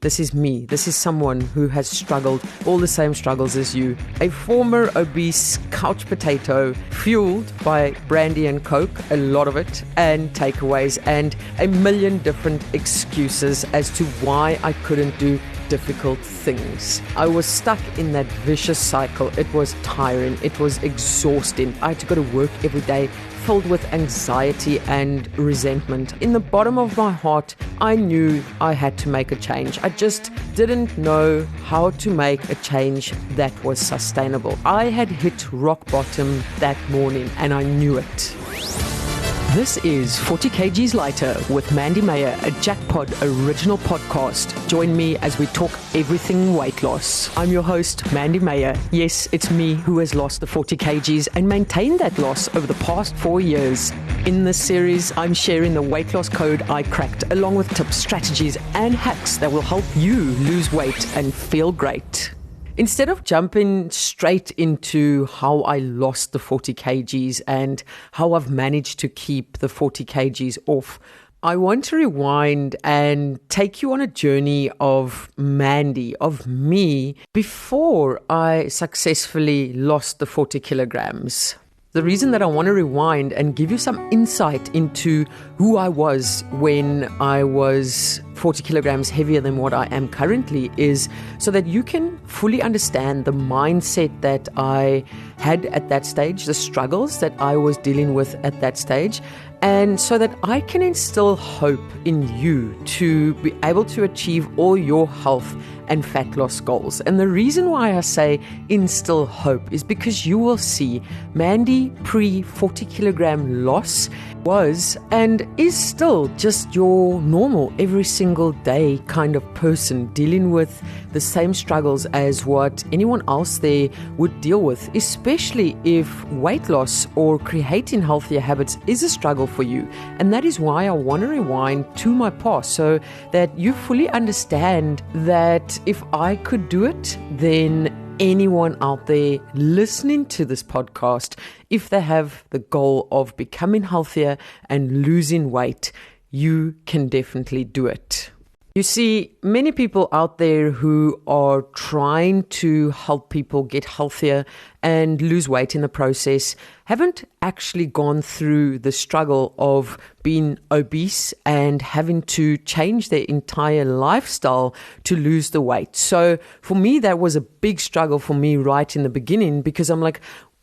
This is me. This is someone who has struggled all the same struggles as you. A former obese couch potato, fueled by brandy and coke, a lot of it, and takeaways, and a million different excuses as to why I couldn't do difficult things. I was stuck in that vicious cycle. It was tiring. It was exhausting. I had to go to work every day, filled with anxiety and resentment. In the bottom of my heart, I knew I had to make a change. I just didn't know how to make a change that was sustainable. I had hit rock bottom that morning and I knew it. This is 40 kgs Lighter with Mandy Meyer, a Jackpot original podcast. Join me as we talk everything weight loss. I'm your host, Mandy Meyer. Yes, it's me who has lost the 40 kgs and maintained that loss over the past 4 years. In this series, I'm sharing the weight loss code I cracked, along with tips, strategies, and hacks that will help you lose weight and feel great. Instead of jumping straight into how I lost the 40 kgs and how I've managed to keep the 40 kgs off, I want to rewind and take you on a journey of Mandy, of me, before I successfully lost the 40 kilograms. The reason that I want to rewind and give you some insight into who I was when I was 40 kilograms heavier than what I am currently is so that you can fully understand the mindset that I had at that stage, the struggles that I was dealing with at that stage, and so that I can instill hope in you to be able to achieve all your health and fat loss goals. And the reason why I say instill hope is because you will see Mandy pre 40 kilogram loss was and is still just your normal every single day kind of person dealing with the same struggles as what anyone else there would deal with, especially if weight loss or creating healthier habits is a struggle for you. And that is why I want to rewind to my past so that you fully understand that if I could do it, then anyone out there listening to this podcast, if they have the goal of becoming healthier and losing weight, you can definitely do it. You see, many people out there who are trying to help people get healthier and lose weight in the process haven't actually gone through the struggle of being obese and having to change their entire lifestyle to lose the weight. So for me, that was a big struggle for me right in the beginning, because I'm like,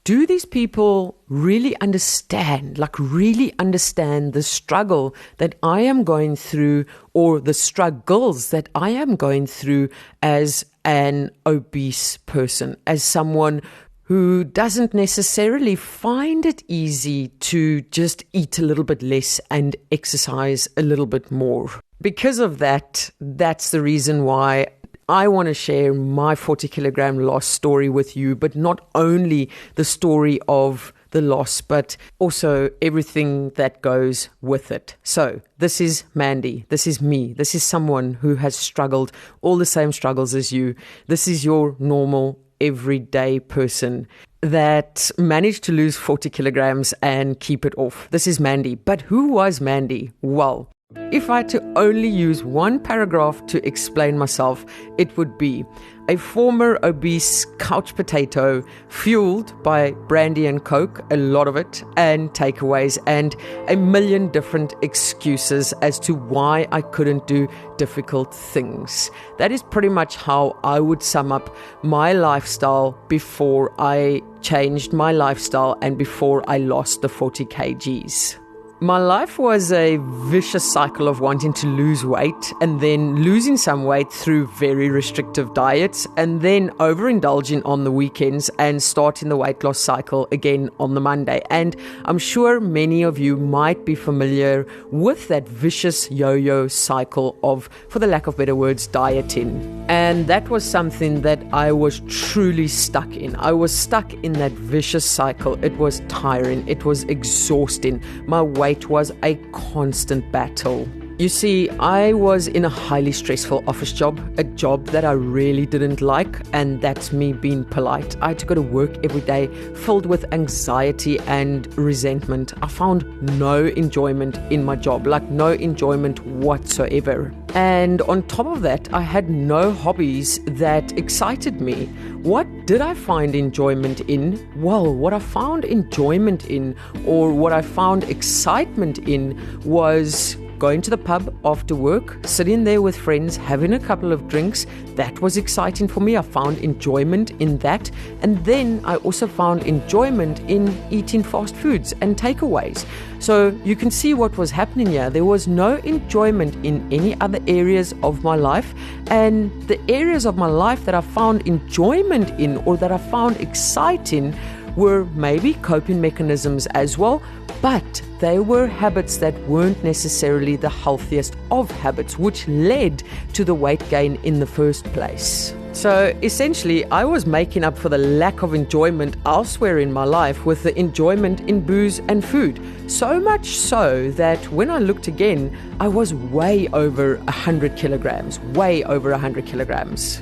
do these people really understand the struggle that I am going through, or the struggles that I am going through as an obese person, as someone who doesn't necessarily find it easy to just eat a little bit less and exercise a little bit more? Because of that, that's the reason why I want to share my 40 kilogram loss story with you, but not only the story of the loss, but also everything that goes with it. So this is Mandy. This is me. This is someone who has struggled all the same struggles as you. This is your normal, everyday person that managed to lose 40 kilograms and keep it off. This is Mandy. But who was Mandy? Well, if I had to only use one paragraph to explain myself, it would be a former obese couch potato, fueled by brandy and coke, a lot of it, and takeaways, and a million different excuses as to why I couldn't do difficult things. That is pretty much how I would sum up my lifestyle before I changed my lifestyle and before I lost the 40 kgs. My life was a vicious cycle of wanting to lose weight and then losing some weight through very restrictive diets and then overindulging on the weekends and starting the weight loss cycle again on the Monday. And I'm sure many of you might be familiar with that vicious yo-yo cycle of, for the lack of better words, dieting. And that was something that I was truly stuck in. I was stuck in that vicious cycle. It was tiring. It was exhausting. My weight was a constant battle. You see, I was in a highly stressful office job, a job that I really didn't like, and that's me being polite. I had to go to work every day filled with anxiety and resentment. I found no enjoyment in my job, like no enjoyment whatsoever. And on top of that, I had no hobbies that excited me. What did I find enjoyment in? Well, what I found enjoyment in, or what I found excitement in, was going to the pub after work, sitting there with friends, having a couple of drinks. That was exciting for me. I found enjoyment in that. And then I also found enjoyment in eating fast foods and takeaways. So you can see what was happening here. There was no enjoyment in any other areas of my life. And the areas of my life that I found enjoyment in, or that I found exciting, were maybe coping mechanisms as well, but they were habits that weren't necessarily the healthiest of habits, which led to the weight gain in the first place. So essentially, I was making up for the lack of enjoyment elsewhere in my life with the enjoyment in booze and food. So much so that when I looked again, I was way over 100 kilograms, way over 100 kilograms.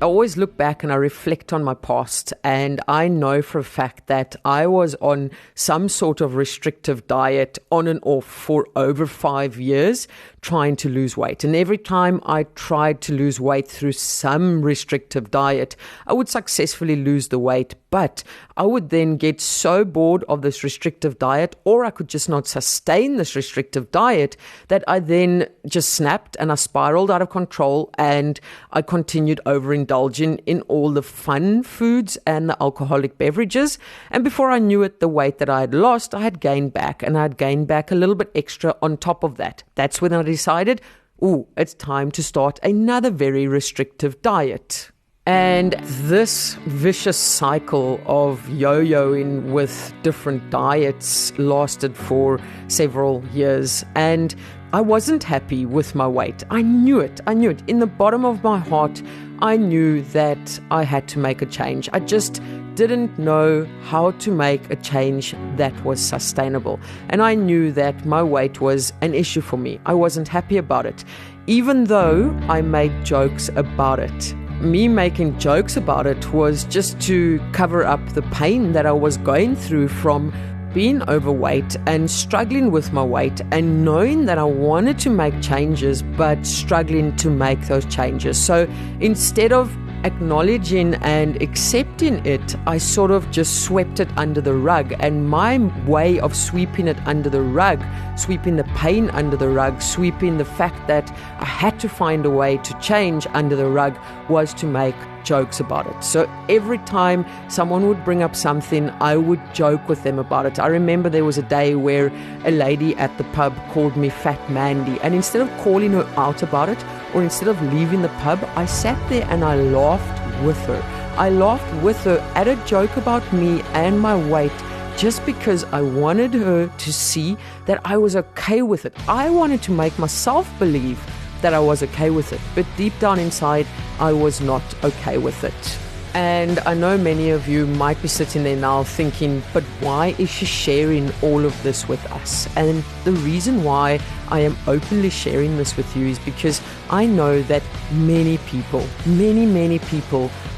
I always look back and I reflect on my past, and I know for a fact that I was on some sort of restrictive diet on and off for over 5 years trying to lose weight. And every time I tried to lose weight through some restrictive diet, I would successfully lose the weight, but I would then get so bored of this restrictive diet, or I could just not sustain this restrictive diet, that I then just snapped and I spiraled out of control, and I continued overindulging in all the fun foods and the alcoholic beverages. And before I knew it, the weight that I had lost, I had gained back, and I had gained back a little bit extra on top of that. That's when I decided, it's time to start another very restrictive diet. And this vicious cycle of yo-yoing with different diets lasted for several years, and I wasn't happy with my weight. I knew it. In the bottom of my heart, I knew that I had to make a change. I just didn't know how to make a change that was sustainable. And I knew that my weight was an issue for me. I wasn't happy about it, even though I made jokes about it. Me making jokes about it was just to cover up the pain that I was going through from being overweight and struggling with my weight, and knowing that I wanted to make changes but struggling to make those changes. So instead of acknowledging and accepting it, I sort of just swept it under the rug. And my way of sweeping it under the rug, sweeping the pain under the rug, sweeping the fact that I had to find a way to change under the rug, was to make jokes about it. So every time someone would bring up something, I would joke with them about it. I remember there was a day where a lady at the pub called me Fat Mandy, and instead of calling her out about it, or instead of leaving the pub, I sat there and I laughed with her. I laughed with her at a joke about me and my weight, just because I wanted her to see that I was okay with it. I wanted to make myself believe that I was okay with it, but deep down inside, I was not okay with it. And I know many of you might be sitting there now thinking, but why is she sharing all of this with us? And the reason why I am openly sharing this with you is because I know that many people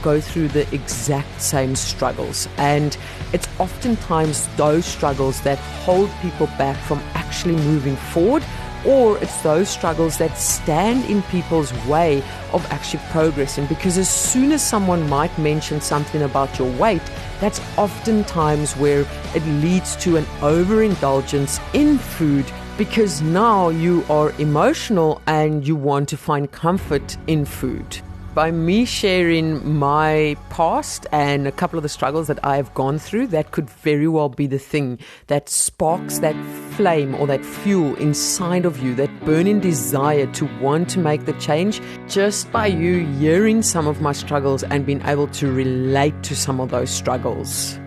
go through the exact same struggles. And it's oftentimes those struggles that hold people back from actually moving forward, or it's those struggles that stand in people's way of actually progressing. Because as soon as someone might mention something about your weight, that's oftentimes where it leads to an overindulgence in food, because now you are emotional and you want to find comfort in food. By me sharing my past and a couple of the struggles that I have gone through, that could very well be the thing that sparks that flame or that fuel inside of you, that burning desire to want to make the change, just by you hearing some of my struggles and being able to relate to some of those struggles.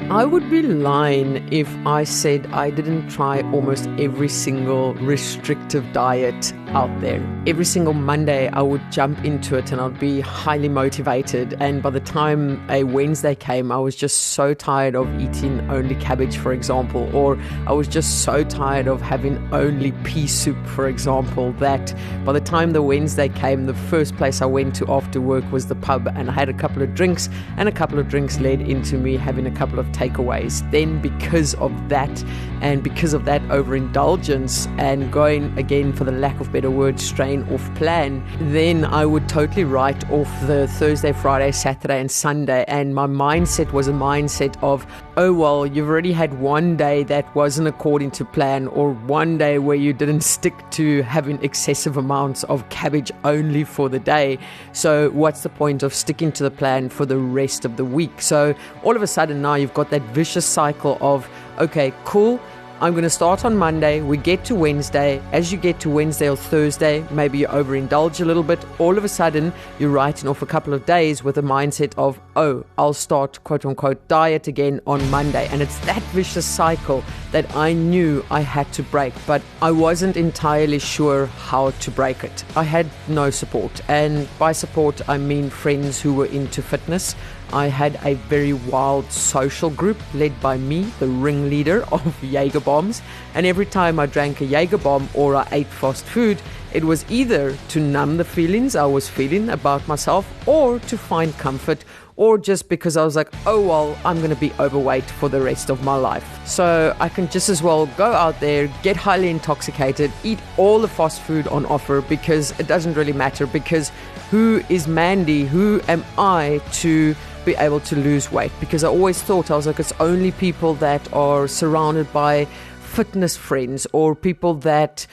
I would be lying if I said I didn't try almost every single restrictive diet out there. Every single Monday I would jump into it and I'd be highly motivated, and by the time a Wednesday came, I was just so tired of eating only cabbage, for example, or I was just so tired of having only pea soup, for example, that by the time the Wednesday came, the first place I went to after work was the pub, and I had a couple of drinks, and a couple of drinks led into me having a couple of takeaways. Then because of that, and because of that overindulgence and going, again, for the lack of better word, strain off plan, then I would totally write off the Thursday, Friday, Saturday and Sunday, and my mindset was a mindset of, oh well, you've already had one day that wasn't according to plan, or one day where you didn't stick to having excessive amounts of cabbage only for the day, so what's the point of sticking to the plan for the rest of the week? So all of a sudden now you've got that vicious cycle of, okay, cool, I'm going to start on Monday, we get to Wednesday. As you get to Wednesday or Thursday, maybe you overindulge a little bit. All of a sudden, you're writing off a couple of days with a mindset of, oh, I'll start quote-unquote diet again on Monday. And it's that vicious cycle that I knew I had to break, but I wasn't entirely sure how to break it. I had no support. And by support, I mean friends who were into fitness. I had a very wild social group led by me, the ringleader of Jaeger bombs, and every time I drank a Jaeger bomb or I ate fast food, it was either to numb the feelings I was feeling about myself, or to find comfort, or just because I was like, oh well, I'm going to be overweight for the rest of my life. So I can just as well go out there, get highly intoxicated, eat all the fast food on offer, because it doesn't really matter, because who is Mandy? Who am I to be able to lose weight? Because I always thought, I was like, it's only people that are surrounded by fitness friends or people that,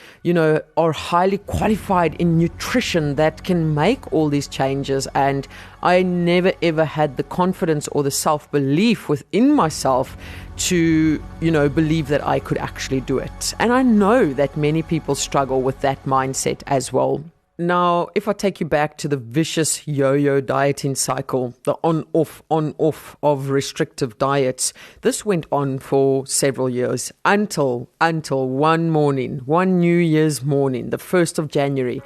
are highly qualified in nutrition that can make all these changes. And I never ever had the confidence or the self-belief within myself to, believe that I could actually do it. And I know that many people struggle with that mindset as well. Now, if I take you back to the vicious yo-yo dieting cycle, the on-off of restrictive diets, this went on for several years until one morning, one New Year's morning, the 1st of January,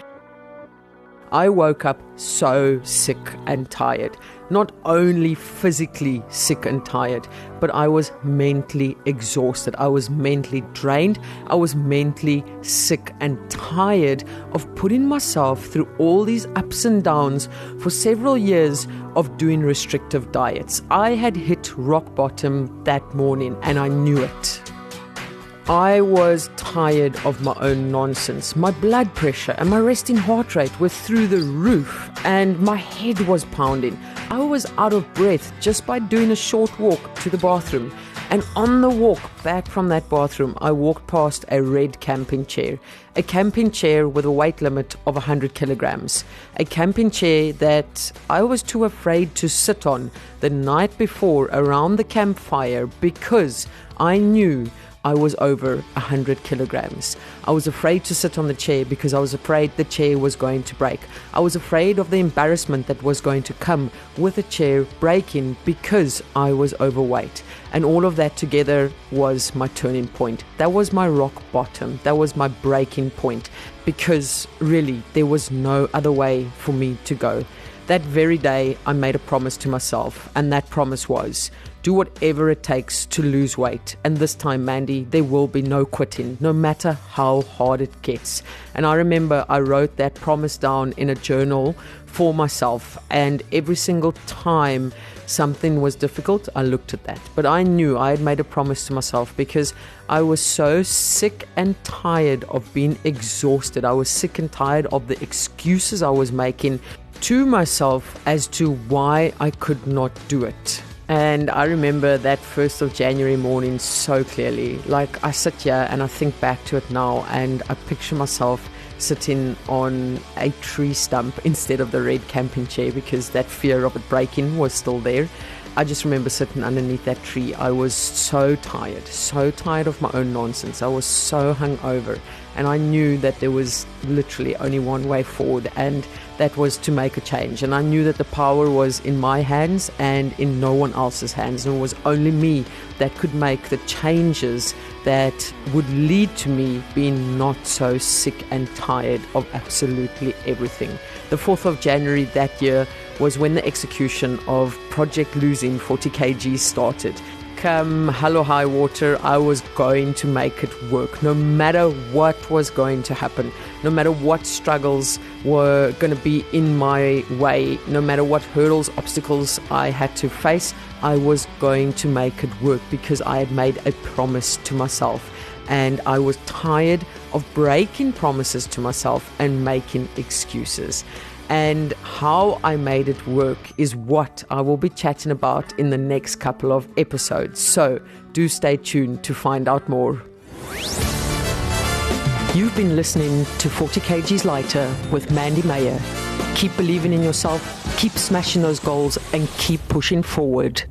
I woke up so sick and tired. Not only physically sick and tired, but I was mentally exhausted. I was mentally drained. I was mentally sick and tired of putting myself through all these ups and downs for several years of doing restrictive diets. I had hit rock bottom that morning and I knew it. I was tired of my own nonsense. My blood pressure and my resting heart rate were through the roof and my head was pounding. I was out of breath just by doing a short walk to the bathroom. And on the walk back from that bathroom, I walked past a red camping chair with a weight limit of 100 kilograms. A camping chair that I was too afraid to sit on the night before around the campfire because I knew I was over 100 kilograms. I was afraid to sit on the chair because I was afraid the chair was going to break. I was afraid of the embarrassment that was going to come with a chair breaking because I was overweight. And all of that together was my turning point. That was my rock bottom. That was my breaking point, because really there was no other way for me to go. That very day, I made a promise to myself, and that promise was, do whatever it takes to lose weight. And this time, Mandy, there will be no quitting, no matter how hard it gets. And I remember I wrote that promise down in a journal for myself, and every single time something was difficult, I looked at that. But I knew I had made a promise to myself because I was so sick and tired of being exhausted. I was sick and tired of the excuses I was making to myself as to why I could not do it. And I remember that 1st of January morning so clearly. Like, I sit here and I think back to it now and I picture myself sitting on a tree stump instead of the red camping chair because that fear of it breaking was still there. I just remember sitting underneath that tree. I was so tired of my own nonsense. I was so hungover And I knew that there was literally only one way forward, and that was to make a change. And I knew that the power was in my hands and in no one else's hands. And it was only me that could make the changes that would lead to me being not so sick and tired of absolutely everything. The 4th of January that year was when the execution of Project Losing 40 kg started. Come hell or high water, I was going to make it work, no matter what was going to happen, no matter what struggles were going to be in my way, no matter what hurdles, obstacles I had to face, I was going to make it work because I had made a promise to myself. And I was tired of breaking promises to myself and making excuses. And how I made it work is what I will be chatting about in the next couple of episodes. So do stay tuned to find out more. You've been listening to 40 kgs Lighter with Mandy Meyer. Keep believing in yourself, keep smashing those goals, and keep pushing forward.